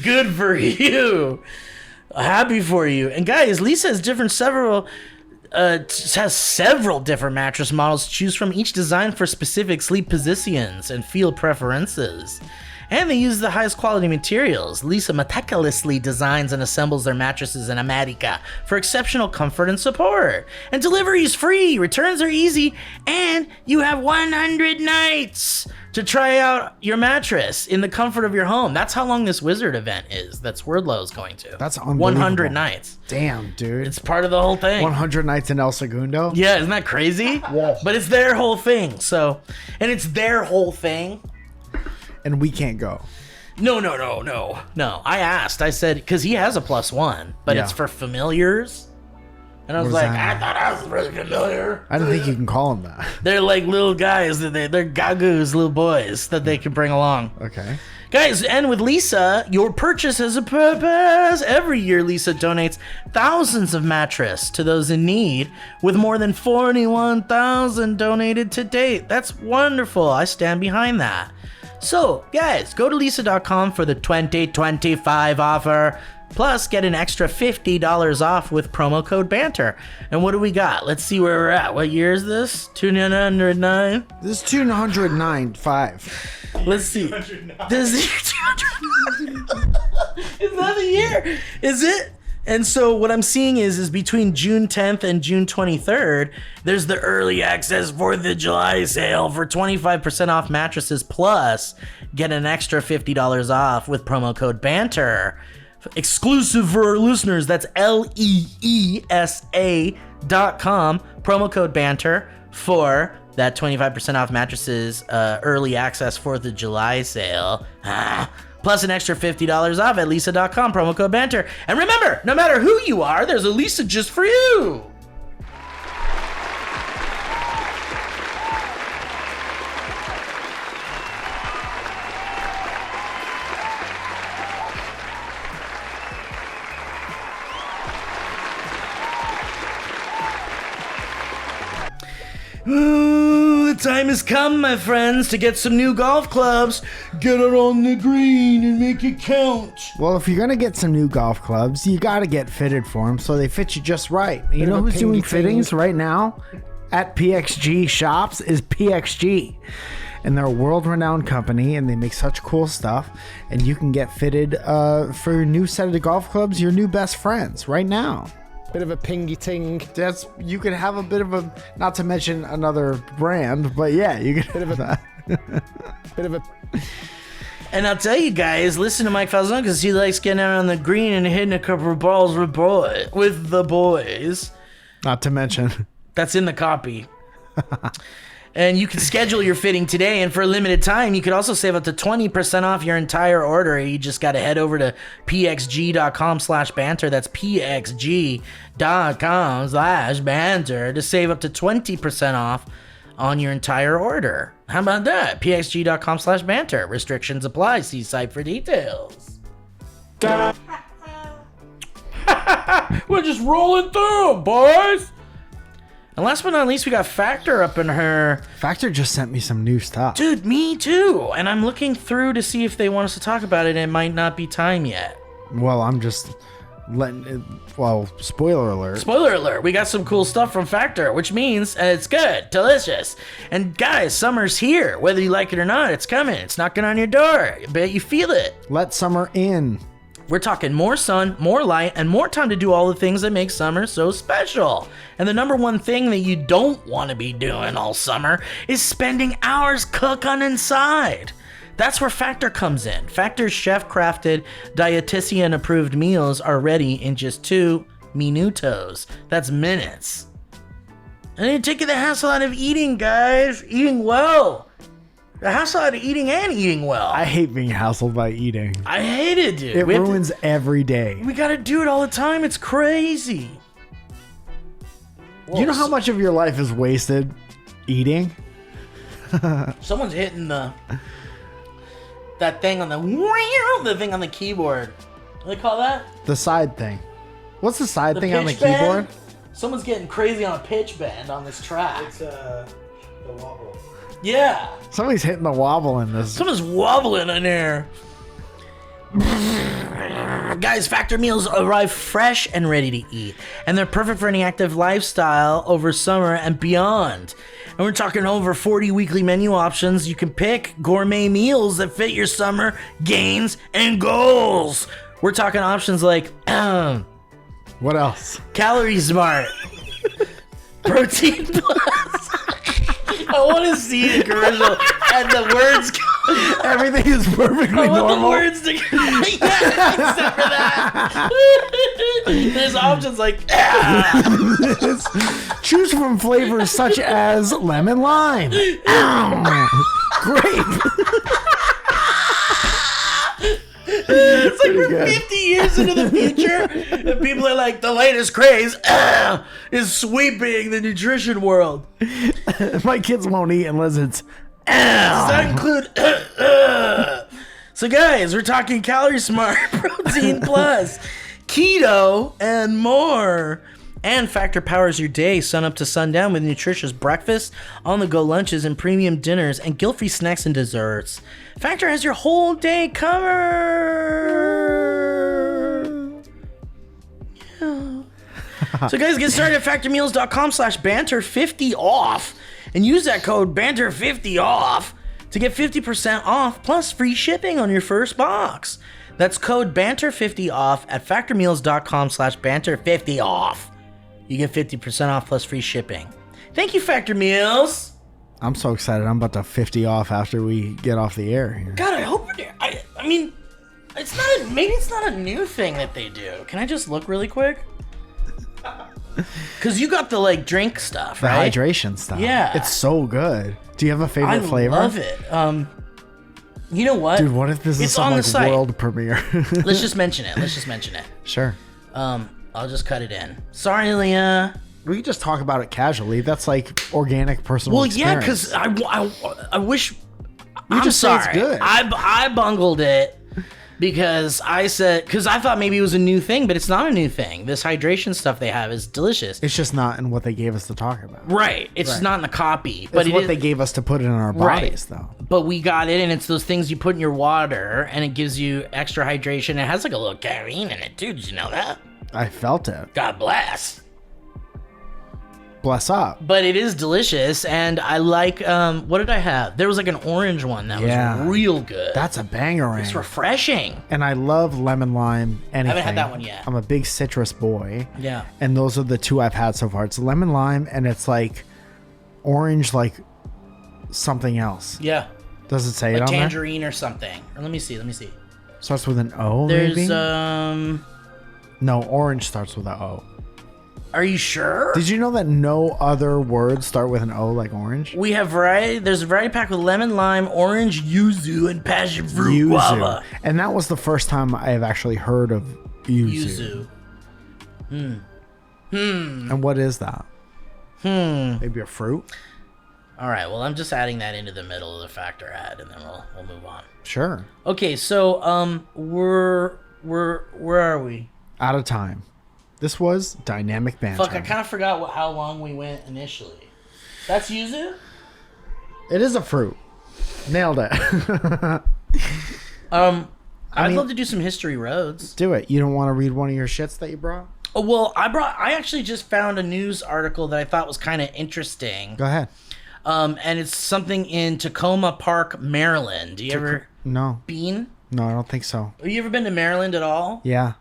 S3: Good for you. Happy for you. And guys, Lisa has several different mattress models to choose from, each designed for specific sleep positions and feel preferences. And they use the highest quality materials. Lisa meticulously designs and assembles their mattresses in America for exceptional comfort and support. And delivery is free, returns are easy, and you have 100 nights to try out your mattress in the comfort of your home. That's how long this Wizard event is that Swordlo is going to.
S2: That's unbelievable.
S3: 100 nights.
S2: Damn, dude.
S3: It's part of the whole thing.
S2: 100 nights in El Segundo?
S3: Yeah, isn't that crazy?
S2: Yes.
S3: But it's their whole thing. So, and it's their whole thing.
S2: And we can't go.
S3: No. I asked. I said, because he has a +1, but
S2: Yeah.
S3: it's for familiars. And I was
S2: What does
S3: like,
S2: that
S3: I
S2: mean?
S3: thought I was really familiar.
S2: I don't think you can call him that.
S3: They're like little guys. They're gagoos, little boys that they can bring along.
S2: Okay.
S3: Guys, and with Lisa, your purchase has a purpose. Every year, Lisa donates thousands of mattresses to those in need, with more than 41,000 donated to date. That's wonderful. I stand behind that. So, guys, go to lisa.com for the 2025 offer. Plus, get an extra $50 off with promo code BANTER. And what do we got? Let's see where we're at. What year is this? 209?
S2: This is 209.5.
S3: Let's see. This is 200. Is that the year? Is it? And so what I'm seeing is between June 10th and June 23rd, there's the early access 4th of July sale for 25% off mattresses, plus get an extra $50 off with promo code BANTER. Exclusive for our listeners. That's LEESA.com. Promo code BANTER for that 25% off mattresses early access 4th of July sale. Plus an extra $50 off at lisa.com. Promo code BANTER. And remember, no matter who you are, there's a Lisa just for you. Ooh, the time has come, my friends, to get some new golf clubs. Get it on the green and make it count.
S2: Well, if you're going to get some new golf clubs, you got to get fitted for them so they fit you just right. You know who's doing fittings right now at PXG Shops is PXG. and they're a world-renowned company, and they make such cool stuff. And you can get fitted for your new set of golf clubs, your new best friends, right now.
S7: Bit of a pingy ting.
S2: You could have a bit of a, not to mention another brand, but yeah, you could have that.
S7: Bit of a.
S3: And I'll tell you guys, listen to Mike Falzone because he likes getting out on the green and hitting a couple of balls with the boys.
S2: Not to mention.
S3: That's in the copy. And you can schedule your fitting today, and for a limited time, you could also save up to 20% off your entire order. You just got to head over to pxg.com/banter. That's pxg.com/banter to save up to 20% off on your entire order. How about that? pxg.com/banter. Restrictions apply. See site for details. We're just rolling through, boys. And last but not least, we got Factor up in her.
S2: Factor just sent me some new stuff.
S3: Dude, me too. And I'm looking through to see if they want us to talk about it. It might not be time yet.
S2: Well, I'm just letting it, well, spoiler alert.
S3: Spoiler alert. We got some cool stuff from Factor, which means it's good, delicious. And guys, summer's here. Whether you like it or not, it's coming. It's knocking on your door. I bet you feel it.
S2: Let summer in.
S3: We're talking more sun, more light, and more time to do all the things that make summer so special. And the number one thing that you don't want to be doing all summer is spending hours cooking inside. That's where Factor comes in. Factor's chef-crafted, dietitian-approved meals are ready in just 2 minutos. That's minutes. And you're taking the hassle out of eating, guys. Eating well. The hassle out of eating and eating well.
S2: I hate being hassled by eating.
S3: I hate it, dude.
S2: It ruins every day.
S3: We gotta do it all the time. It's crazy.
S2: You know how much of your life is wasted eating?
S3: Someone's hitting that thing on the thing on the keyboard. What do they call that?
S2: The side thing. What's the side
S3: The
S2: thing on the
S3: pitch bend?
S2: keyboard?
S3: Someone's getting crazy on a pitch bend on this track.
S4: It's the wobble.
S3: Yeah.
S2: Somebody's hitting the wobble in this.
S3: Someone's wobbling in there. Guys, Factor meals arrive fresh and ready to eat, and they're perfect for any active lifestyle over summer and beyond. And we're talking over 40 weekly menu options. You can pick gourmet meals that fit your summer gains and goals. We're talking options like
S2: What else?
S3: Calorie Smart, Protein Plus. I want to see the commercial and the words.
S2: Everything is perfectly
S3: I want
S2: normal.
S3: the words to. Yeah, except for that. There's options like.
S2: Choose from flavors such as lemon lime. Grape.
S3: It's like we're 50 years into the future, and people are like, the latest craze is sweeping the nutrition world.
S2: My kids won't eat unless it's.
S3: Does that include? So, guys, we're talking Calorie Smart, Protein Plus, Keto, and more. And Factor powers your day, sun up to sundown, with nutritious breakfast, on-the-go lunches, and premium dinners, and guilt-free snacks and desserts. Factor has your whole day covered. Yeah. So, guys, get started at factormeals.com/banter50 off, and use that code banter50 off to get 50% off plus free shipping on your first box. That's code banter50 off at factormeals.com/banter50 off. You get 50% off plus free shipping. Thank you, Factor Meals.
S2: I'm so excited. I'm about to 50 off after we get off the air here.
S3: God, I hope it. I mean, it's not. Maybe it's not a new thing that they do. Can I just look really quick? Because you got the drink stuff,
S2: The
S3: right?
S2: hydration stuff.
S3: Yeah.
S2: It's so good. Do you have a favorite flavor?
S3: I love it. You know what?
S2: Dude, what if this is
S3: It's
S2: some
S3: on the site.
S2: world premiere?
S3: Let's just mention it.
S2: Sure.
S3: I'll just cut it in. Sorry, Leah.
S2: We could just talk about it casually. That's like organic personal
S3: Well, yeah,
S2: experience.
S3: because I wish. I'm
S2: just say it's
S3: sorry.
S2: good.
S3: I bungled it because I thought maybe it was a new thing, but it's not a new thing. This hydration stuff they have is delicious.
S2: It's just not in what they gave us to talk about.
S3: Right. It's
S2: Right.
S3: not in the copy,
S2: But
S3: but
S2: it's what they gave us to put in our bodies, though.
S3: But we got it, and it's those things you put in your water, and it gives you extra hydration. It has like a little caffeine in it too. Did you know that?
S2: I felt it.
S3: God bless.
S2: Bless up.
S3: But it is delicious, and I like. What did I have? There was like an orange one that was real good.
S2: That's a banger.
S3: It's refreshing.
S2: And I love lemon lime. Anything.
S3: I haven't had that one yet.
S2: I'm a big citrus boy.
S3: Yeah.
S2: And those are the two I've had so far. It's lemon lime, and it's like orange, like something else.
S3: Yeah.
S2: Does it say
S3: like
S2: it on
S3: tangerine or something? Or let me see.
S2: Starts with an O.
S3: There's
S2: maybe? No, orange starts with an O.
S3: Are you sure?
S2: Did you know that no other words start with an O like orange?
S3: We have variety. There's a variety pack with lemon, lime, orange, yuzu, and passion fruit guava.
S2: And that was the first time I have actually heard of yuzu. And what is that? Maybe a fruit?
S3: All right. Well, I'm just adding that into the middle of the factor ad, and then we'll move on.
S2: Sure.
S3: Okay. So where are we?
S2: Out of time. This was Dynamic Banter.
S3: Fuck, I kind of forgot how long we went initially. That's yuzu?
S2: It is a fruit. Nailed it.
S3: I'd love to do some history roads.
S2: Do it. You don't want to read one of your shits that you brought?
S3: Oh, well, I actually just found a news article that I thought was kind of interesting.
S2: Go ahead.
S3: And it's something in Tacoma Park, Maryland. Do you ever
S2: No.
S3: been?
S2: No, I don't think so.
S3: Have you ever been to Maryland at all?
S2: Yeah.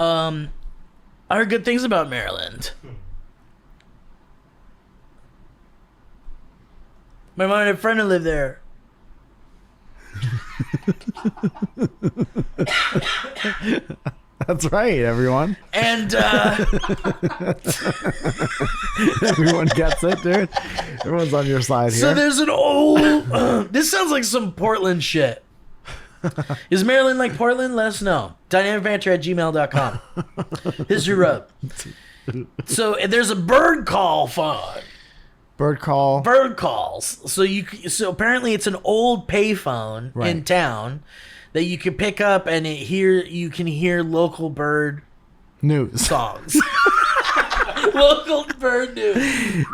S3: I heard good things about Maryland. My mom had a friend who lived there.
S2: That's right, everyone.
S3: And
S2: Everyone gets it, dude. Everyone's on your side here.
S3: so there's an old... this sounds like some Portland shit. Is Maryland like Portland? Let us know. dynamicbanter@gmail.com. History Road. So there's a bird call phone.
S2: Bird call.
S3: Bird calls. So apparently it's an old payphone in town that you can pick up, and you can hear local bird
S2: News.
S3: songs. Local bird news.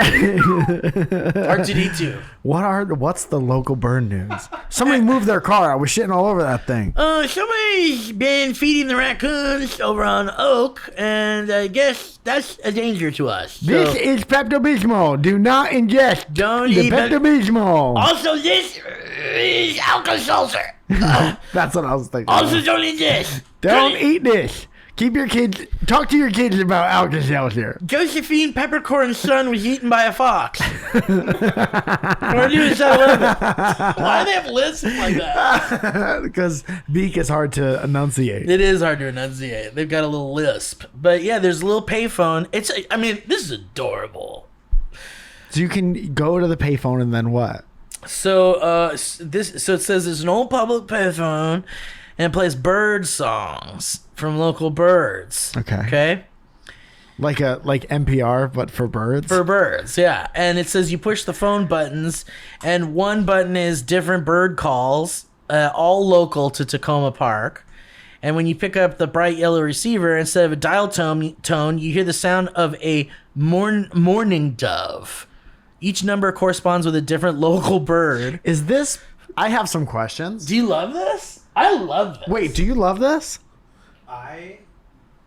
S3: R2D2.
S2: What's the local bird news? Somebody moved their car. I was shitting all over that thing.
S3: Somebody's been feeding the raccoons over on Oak, and I guess that's a danger to us.
S2: This is Pepto-Bismol. Do not ingest
S3: Don't
S2: the
S3: eat
S2: Pepto-Bismol.
S3: Also, this is Alka-Seltzer.
S2: That's what I was thinking.
S3: Also, don't eat this.
S2: Don't eat this. Keep your kids. Talk to your kids about Alka-Seltzer.
S3: Josephine Peppercorn's son was eaten by a fox. We're doing so. Why do they have lists like that?
S2: Because beak is hard to enunciate.
S3: It is hard to enunciate. They've got a little lisp. But yeah, there's a little payphone. This is adorable.
S2: So you can go to the payphone and then what?
S3: So it says there's an old public payphone, and it plays bird songs from local birds. Okay.
S2: Like NPR, but for birds?
S3: For birds, yeah. And it says you push the phone buttons, and one button is different bird calls, all local to Tacoma Park. And when you pick up the bright yellow receiver, instead of a dial tone, you hear the sound of a mourning dove. Each number corresponds with a different local bird.
S2: Is this... I have some questions.
S3: Do you love this? I love this.
S2: Wait, do you love this?
S4: I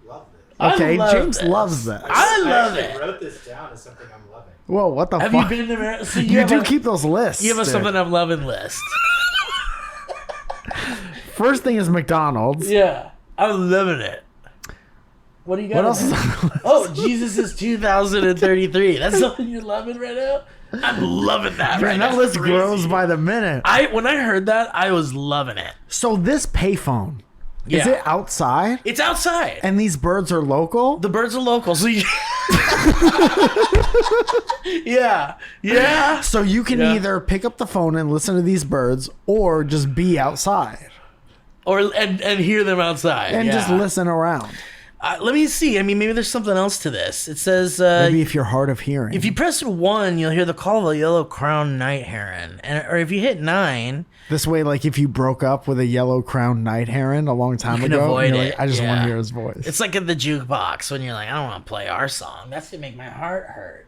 S4: love this.
S2: Okay, James
S3: this.
S2: loves this.
S3: I love
S4: actually
S3: it.
S4: wrote this down as something I'm loving.
S2: Whoa, what the
S3: Have
S2: fuck?
S3: you been to Maryland? So
S2: You do keep those lists.
S3: You have a
S2: dude.
S3: something I'm loving list.
S2: First thing is McDonald's.
S3: Yeah, I'm loving it. What do you got?
S2: What else is on the list?
S3: Oh, Jesus is 2033. That's something you're loving right now? I'm loving that right
S2: Man, that
S3: now.
S2: list grows by the minute.
S3: When I heard that, I was loving it.
S2: So this payphone, is
S3: Yeah.
S2: it outside?
S3: It's outside.
S2: And these birds are local?
S3: The birds are local, so you... Yeah.
S2: So you can either pick up the phone and listen to these birds or just be outside.
S3: And hear them outside.
S2: And just listen around.
S3: Let me see. I mean, maybe there's something else to this. It says...
S2: Maybe if you're hard of hearing.
S3: if you press 1, you'll hear the call of a yellow-crowned night heron. Or if you hit 9...
S2: This way, like if you broke up with a yellow-crowned night heron a long time
S3: You can
S2: ago,
S3: avoid
S2: you're
S3: it.
S2: like, I just want
S3: Yeah.
S2: to hear his voice.
S3: It's like at the jukebox when you're like, I don't want to play our song. That's going to make my heart hurt.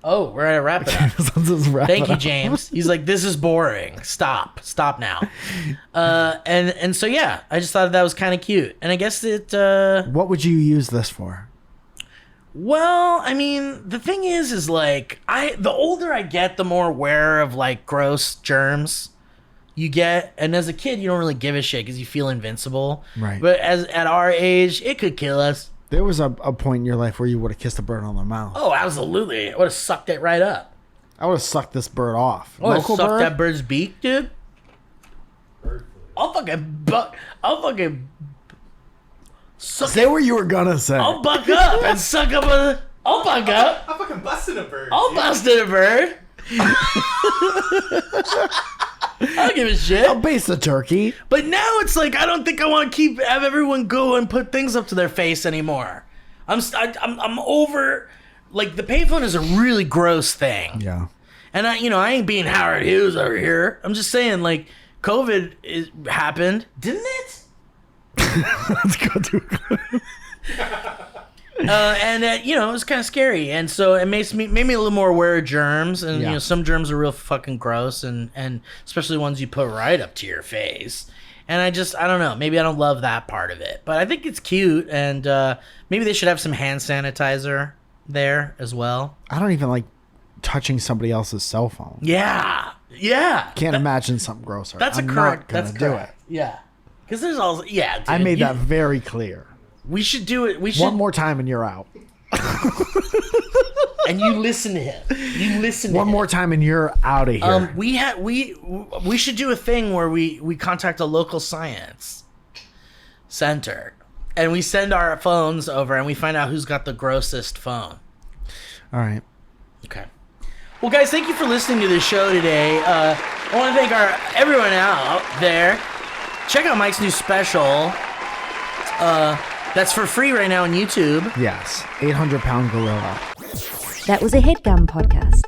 S3: Oh, we're gonna wrap it up.
S2: Let's just wrap
S3: Thank
S2: it
S3: you,
S2: up.
S3: James. He's like, this is boring. Stop now. And so yeah, I just thought that was kind of cute. And I guess it.
S2: What would you use this for?
S3: Well, I mean, the thing is like the older I get, the more aware of like gross germs you get, and as a kid, you don't really give a shit because you feel invincible.
S2: Right.
S3: But at our age, it could kill us.
S2: There was a point in your life where you would have kissed a bird on the mouth.
S3: Oh, absolutely. I would have sucked it right up.
S2: I would have sucked this bird off.
S3: I would have
S2: Local
S3: sucked
S2: bird?
S3: that bird's beak, dude.
S4: Bird flu.
S3: I'll fucking suck.
S2: Say what you were gonna say.
S3: I'll buck up and suck up a. I'll buck up.
S4: I'm fucking busting a bird.
S3: I'll
S4: dude.
S3: bust in a bird. I don't give a shit.
S2: I'll base the turkey.
S3: But now it's like I don't think I want to have everyone go and put things up to their face anymore. I'm over. Like the payphone is a really gross thing.
S2: Yeah.
S3: And I ain't being Howard Hughes over here. I'm just saying, like, COVID happened, didn't it?
S2: Let's go to
S3: And it was kind of scary, and so it made me a little more aware of germs, and
S2: Yeah.
S3: some germs are real fucking gross, and especially ones you put right up to your face. And I don't know, maybe I don't love that part of it, but I think it's cute, and maybe they should have some hand sanitizer there as well.
S2: I don't even like touching somebody else's cell phone.
S3: Yeah.
S2: Can't imagine something grosser.
S3: That's
S2: I'm
S3: correct.
S2: not gonna
S3: That's
S2: do
S3: correct. Yeah. Because there's also dude,
S2: I made that very clear.
S3: We should do it. We should.
S2: One more time and you're out.
S3: And you listen to him.
S2: One more time and you're out of here.
S3: We should do a thing where we contact a local science center and we send our phones over and we find out who's got the grossest phone.
S2: All right.
S3: Okay. Well, guys, thank you for listening to the show today. I want to thank everyone out there. Check out Mike's new special. That's for free right now on YouTube.
S2: Yes. 800-pound gorilla.
S8: That was a HeadGum podcast.